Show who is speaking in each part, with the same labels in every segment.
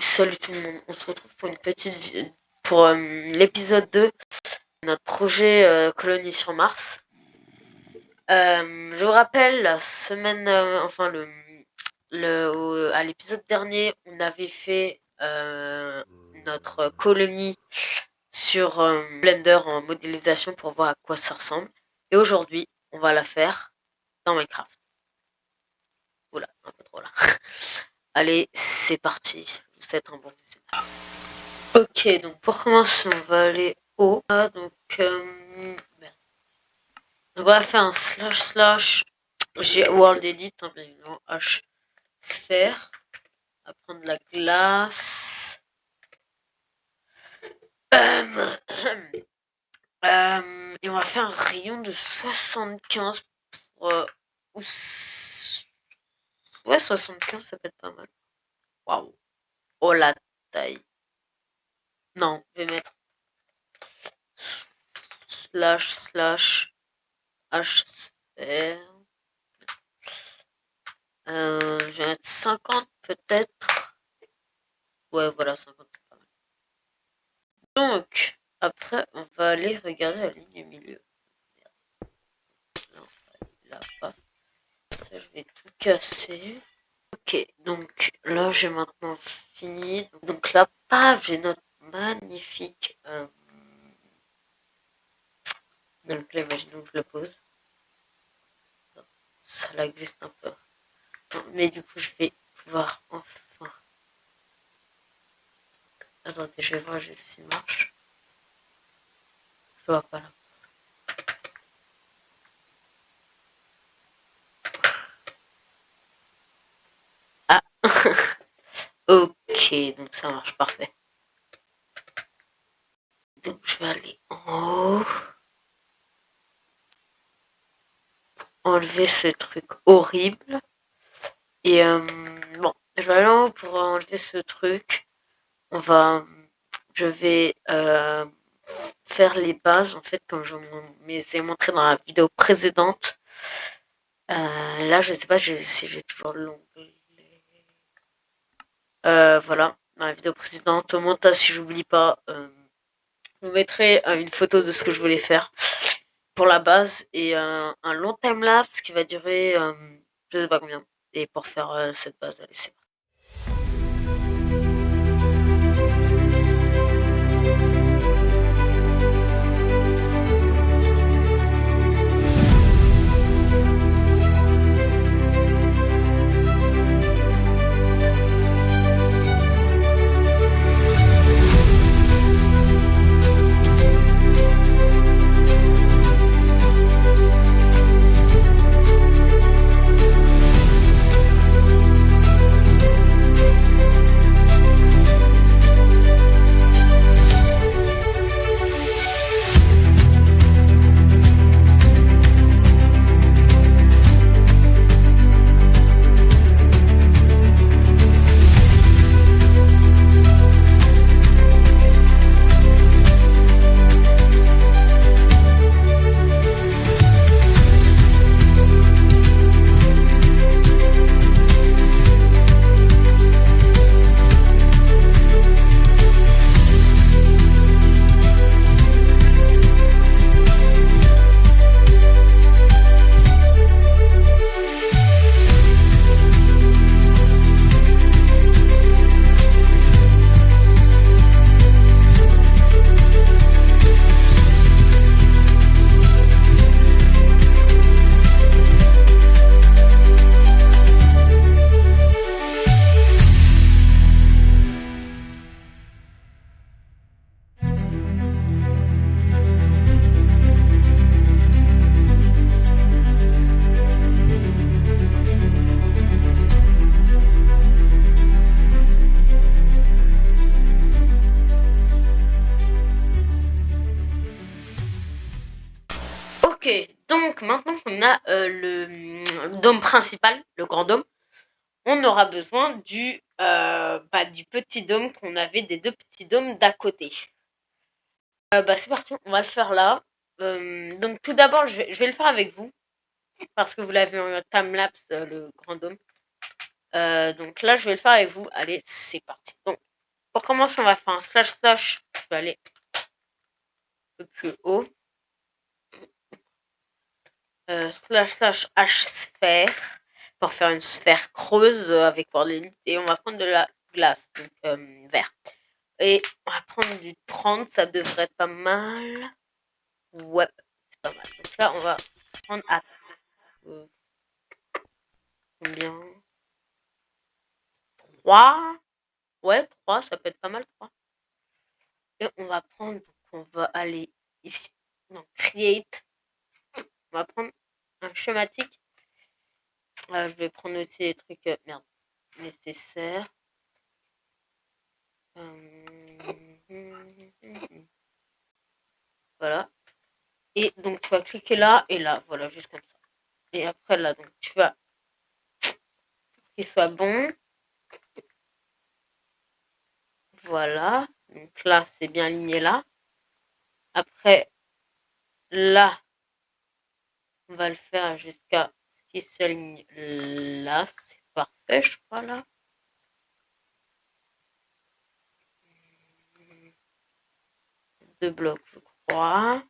Speaker 1: Salut tout le monde, on se retrouve pour une pour l'épisode 2 de notre projet Colonie sur Mars. Je vous rappelle, la semaine, enfin à l'épisode dernier, on avait fait notre colonie sur Blender en modélisation pour voir à quoi ça ressemble. Et aujourd'hui, on va la faire dans Minecraft. Oula, un peu trop là. Allez, c'est parti. Je vous souhaite un bon visionnage. Ok, donc pour commencer, on va aller au A. Donc on va faire un slash. J'ai World Edit, hein, bien évidemment, H sphère. On va prendre la glace. Et on va faire un rayon de 75 pour. Ouais, 75, ça peut être pas mal. Waouh! Oh la taille! Non, je vais mettre slash H sphère. Je vais mettre 50 peut-être. Ouais, voilà, 50 c'est pas mal. Donc, après, on va aller regarder la ligne du milieu. Là, pas. Ça, je vais tout casser. Ok, donc là, j'ai maintenant fini. Donc là, paf, j'ai notre magnifique. Donc là, imaginons que je le pose. Ça lag juste un peu. Non, mais du coup, je vais pouvoir enfin. Attendez, je vais voir juste s'il marche. Je vois pas là. Ah ok, donc ça marche, parfait. Donc je vais aller en haut. Enlever ce truc horrible. Et bon, je vais aller en haut pour enlever ce truc. Je vais faire les bases, en fait, comme je vous ai montré dans la vidéo précédente. Là, je sais pas si j'ai toujours l'onglet. Voilà, dans la vidéo précédente. Au montage, si j'oublie pas, je vous mettrai une photo de ce que je voulais faire pour la base et un long timelapse qui va durer je sais pas combien. Et pour faire cette base, allez, c'est parti. Ok, donc maintenant qu'on a le dôme principal, le grand dôme, on aura besoin du petit dôme qu'on avait des deux petits dômes d'à côté. C'est parti, on va le faire là. Donc tout d'abord, je vais le faire avec vous, parce que vous l'avez en timelapse, le grand dôme. Donc là, je vais le faire avec vous. Allez, c'est parti. Donc, Pour commencer, on va faire un slash slash. Je vais aller un peu plus haut. Slash slash H sphère pour faire une sphère creuse avec bordélite. Et on va prendre de la glace, donc vert. Et on va prendre du 30, ça devrait être pas mal. Ouais, c'est pas mal. Donc là, on va prendre à combien 3. Ouais, 3, ça peut être pas mal, 3. Et on va prendre, donc on va aller ici, donc create. On va prendre un schématique. Je vais prendre aussi les trucs, merde, nécessaires. Voilà. Et donc tu vas cliquer là et là, voilà, juste comme ça. Et après là, donc tu vas qu'il soit bon. Voilà. Donc là, c'est bien aligné là. Après, là, on va le faire jusqu'à ce qu'il s'aligne là. C'est parfait, je crois, là. Deux blocs, je crois.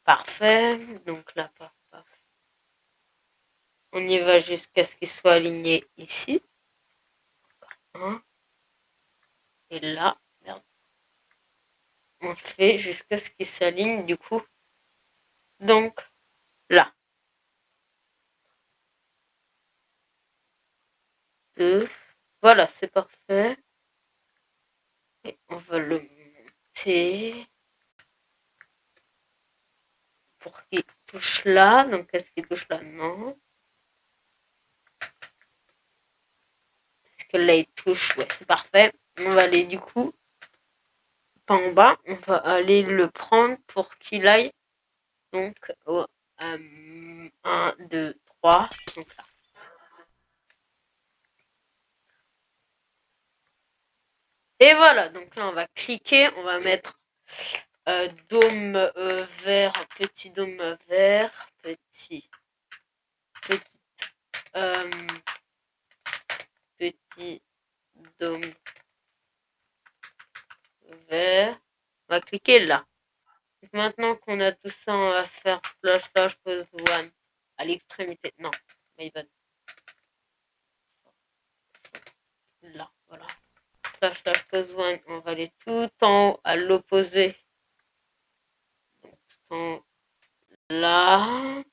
Speaker 1: Parfait. Donc là, paf, paf. On y va jusqu'à ce qu'il soit aligné ici. Un. Et là, merde. On fait jusqu'à ce qu'il s'aligne, du coup. Donc, là. 2. Voilà, c'est parfait. Et on va le monter pour qu'il touche là. Donc, est-ce qu'il touche là? Non. Est-ce que là, il touche? Ouais, c'est parfait. On va aller du coup, pas en bas. On va aller le prendre pour qu'il aille. Donc, au 1, 2, 3. Donc là. Et voilà. Donc là, on va cliquer. On va mettre dôme vert, petit dôme vert, petit dôme vert. On va cliquer là. Donc maintenant qu'on a tout ça, on va faire slash slash pose one à l'extrémité. Non, my bad. Là, voilà. Slash slash pose one, on va aller tout en haut à l'opposé. Donc tout en haut là.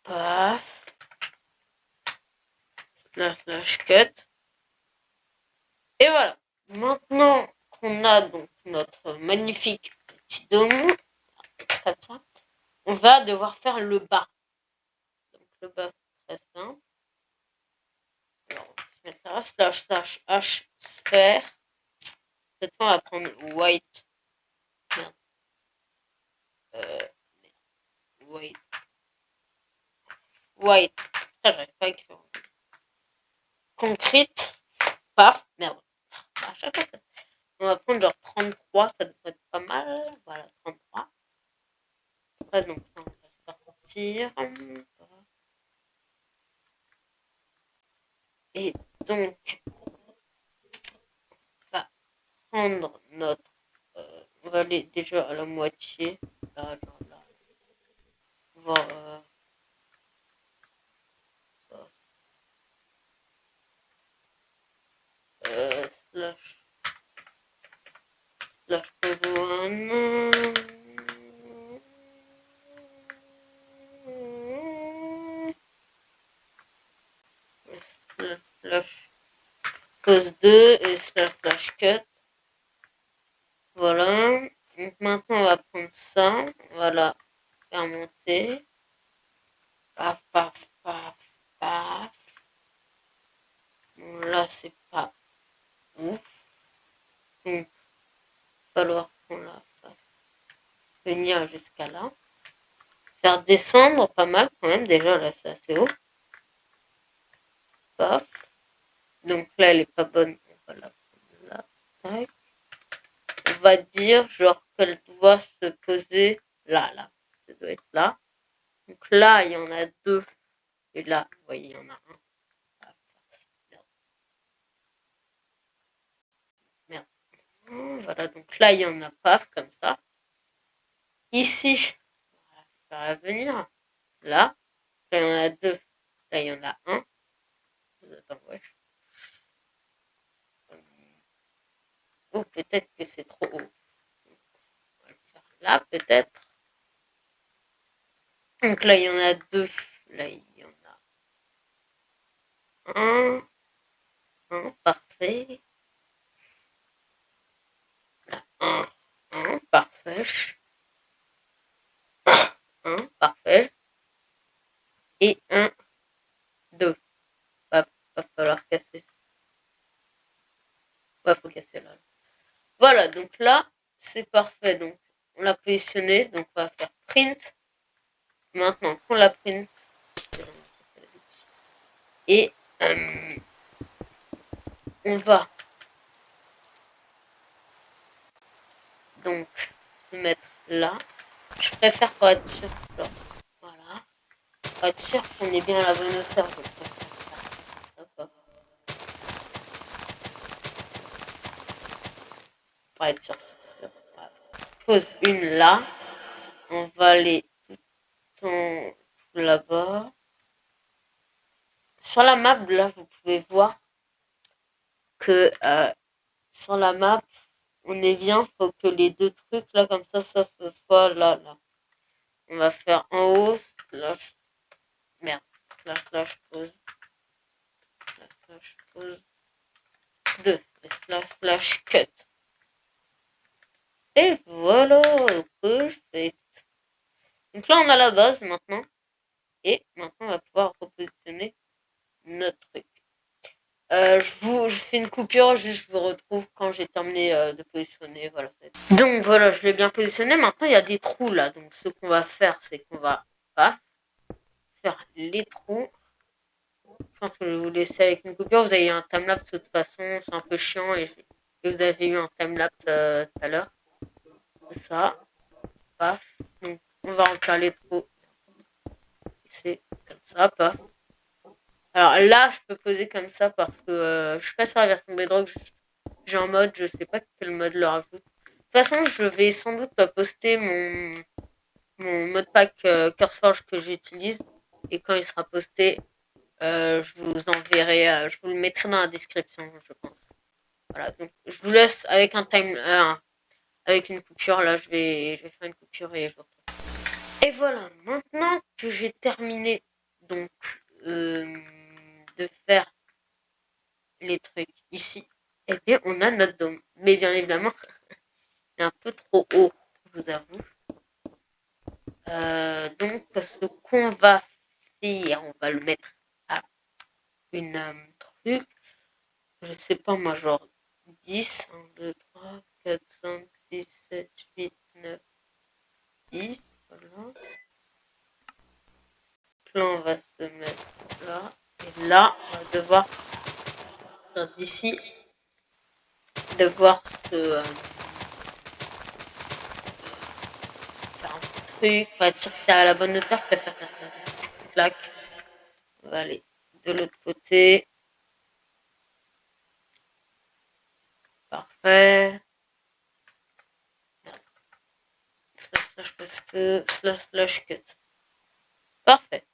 Speaker 1: Paf. Slash slash cut. Et voilà. Maintenant qu'on a donc notre magnifique petit dôme, comme ça, on va devoir faire le bas. Donc le bas, c'est très simple. Alors, on va se mettre là, slash slash H sphère. Cette fois, on va prendre white. Merde. White. White. Putain, j'arrive pas à écrire. Concrete. Paf. Merde. À chaque fois, on va prendre genre 33. Ça devrait être pas mal. Voilà, 33. Après, donc, on va sortir. Et donc, on va prendre notre. On va aller déjà à la moitié. Là, genre là. Voir. Slash pose one. Slash pose 2 et slash cut. Voilà. Donc maintenant on va prendre ça. Voilà. Faire monter. Paf, paf, paf, paf. Bon, là c'est pas ouf. Donc il va falloir qu'on la fasse venir jusqu'à là. Faire descendre pas mal quand même. Déjà là c'est assez haut. Paf. Donc là elle est pas bonne. On va la prendre là. Tac. On va dire genre qu'elle doit se poser là. Ça doit être là. Donc là, il y en a 2. Et là, vous voyez, il y en a un. Ah, merde. Voilà, donc là, il y en a pas, comme ça. Ici, ça va venir. Là, il y en a 2. Là, il y en a un. Attends, ouais. Oh, peut-être que c'est trop haut. On va le faire là, peut-être. Donc là, il y en a 2. Là, il y en a un. Parfait. Là, parfait. Parfait. Et 2. Va falloir casser. Ouais, faut casser là. Voilà, donc là, c'est parfait. Donc, on l'a positionné. Donc, on va faire print. Maintenant qu'on l'a print, et on va donc se mettre là. Je préfère pour être sûr. Voilà. Pour être sûr qu'on est bien à la bonne hauteur. Donc, pour être sûr. Voilà. Pose une là. On va aller tout là-bas. Sur la map, là, vous pouvez voir que sur la map, on est bien. Faut que les 2 trucs là, comme ça soit là. On va faire en haut, slash, merde, slash pause, slash pause 2, et slash cut. Et voilà, parfait. Donc là, on a la base maintenant. Et maintenant, on va pouvoir repositionner notre truc. Je fais une coupure, juste je vous retrouve quand j'ai terminé de positionner. Voilà. Donc voilà, je l'ai bien positionné. Maintenant, il y a des trous là. Donc ce qu'on va faire, c'est qu'on va faire les trous. Je pense que je vais vous laisser avec une coupure. Vous avez eu un timelapse de toute façon, c'est un peu chiant. Et vous avez eu un timelapse tout à l'heure. Ça, paf. Donc on va remplir les trous. C'est comme ça, paf. Alors là, je peux poser comme ça parce que je suis pas sur la version Bedrock. J'ai un mode, je sais pas quel mode leur ajoute. De toute façon, je vais sans doute poster mon modpack CurseForge que j'utilise. Et quand il sera posté, je vous enverrai, je vous le mettrai dans la description, je pense. Voilà, donc je vous laisse avec avec une coupure. Là, je vais faire une coupure et je vous retrouve. Et voilà, maintenant que j'ai terminé donc de faire les trucs ici, eh bien on a notre dôme. Mais bien évidemment, il est un peu trop haut, je vous avoue. Donc ce qu'on va faire, on va le mettre à une truc, je sais pas moi, genre 10, 1, 2, 3, 4, 5, 6, 7, 8, 9, 10, voilà. Là, on va se mettre là. Et là, on va devoir d'ici, devoir se faire un petit truc. Pour être sûr que c'est à la bonne hauteur, je préfère faire ça. Clac. On va aller de l'autre côté. Parfait. Slash cut. Parfait.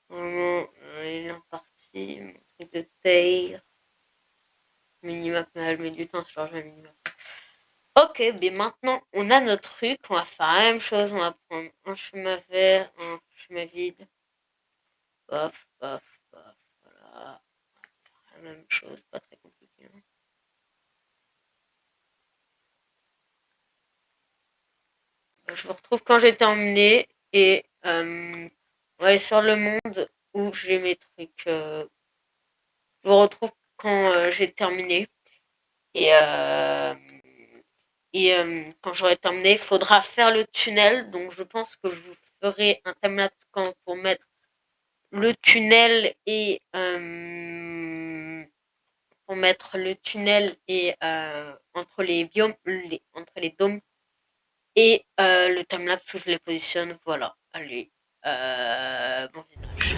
Speaker 1: Normalement, il est en partie. Mon truc de taille. Minimap, mais elle met du temps à changer un minimap. Ok, mais maintenant on a notre truc, on va faire la même chose, on va prendre un chemin vert, un chemin vide. Paf, paf, paf, voilà. La même chose, pas très compliqué. Hein. Je vous retrouve quand j'ai terminé et on va aller sur le monde où j'ai mes trucs. Je vous retrouve quand j'ai terminé et quand j'aurai terminé, il faudra faire le tunnel. Donc je pense que je vous ferai un timelapse pour mettre le tunnel et pour mettre le tunnel et entre les biomes, entre les dômes. Et le timelapse, je les positionne, voilà. Allez, bon visionnage.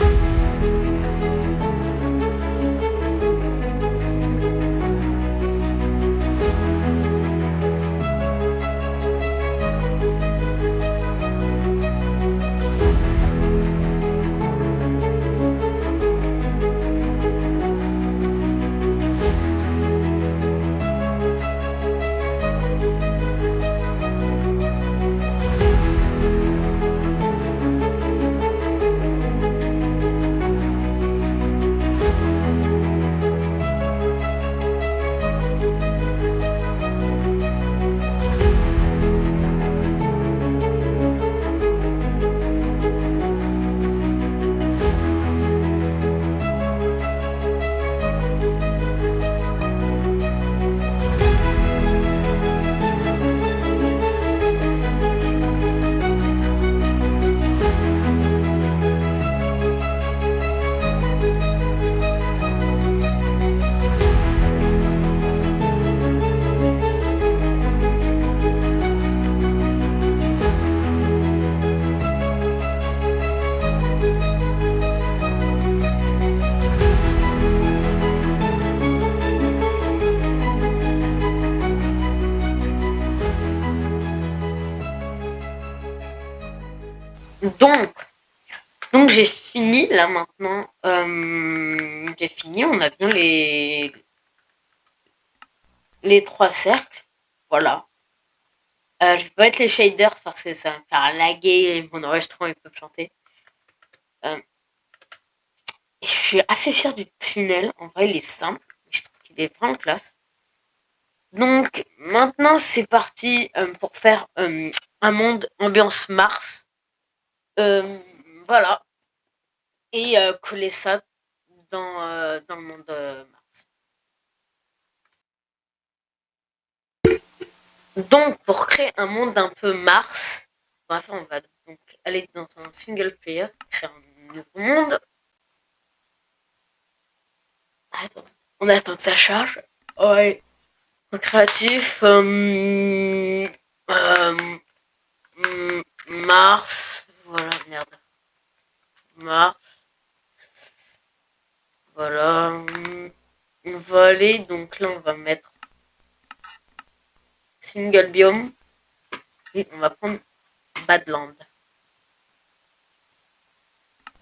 Speaker 1: Donc j'ai fini là maintenant. J'ai fini, on a bien les 3 cercles. Voilà. Je vais pas mettre les shaders parce que ça va me faire laguer et mon enregistrement il peut planter. Je suis assez fière du tunnel. En vrai, il est simple, mais je trouve qu'il est vraiment classe. Donc maintenant c'est parti pour faire un monde ambiance Mars. Voilà. Et coller ça dans le monde Mars. Donc pour créer un monde un peu Mars, on va donc aller dans un single player, créer un nouveau monde. Attends, on attend que ça charge. Ouais. En créatif, Mars, voilà, merde. Mars, voilà. On va aller, donc là on va mettre single biome. Et on va prendre Badland.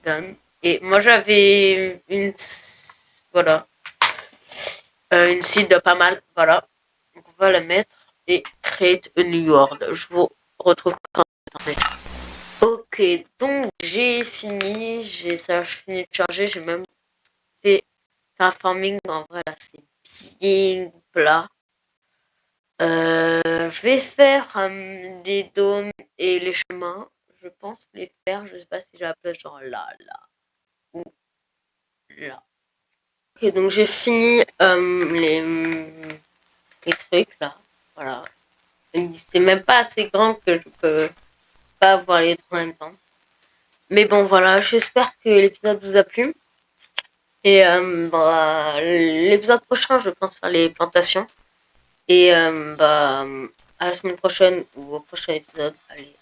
Speaker 1: Done. Et moi j'avais voilà, une seed de pas mal, voilà. Donc on va la mettre et create a new world. Je vous retrouve quand attendez. Ok, donc j'ai fini, j'ai fini de charger, j'ai même fait terraforming, en vrai là c'est bien plat. Je vais faire des dômes et les chemins, je pense les faire, je sais pas si j'ai la place genre là ou là. Ok, donc j'ai fini les trucs là, voilà. C'est même pas assez grand que je peux pas avoir les deux en même temps. Mais bon voilà, j'espère que l'épisode vous a plu. Et l'épisode prochain, je pense faire les plantations. Et à la semaine prochaine ou au prochain épisode. Allez,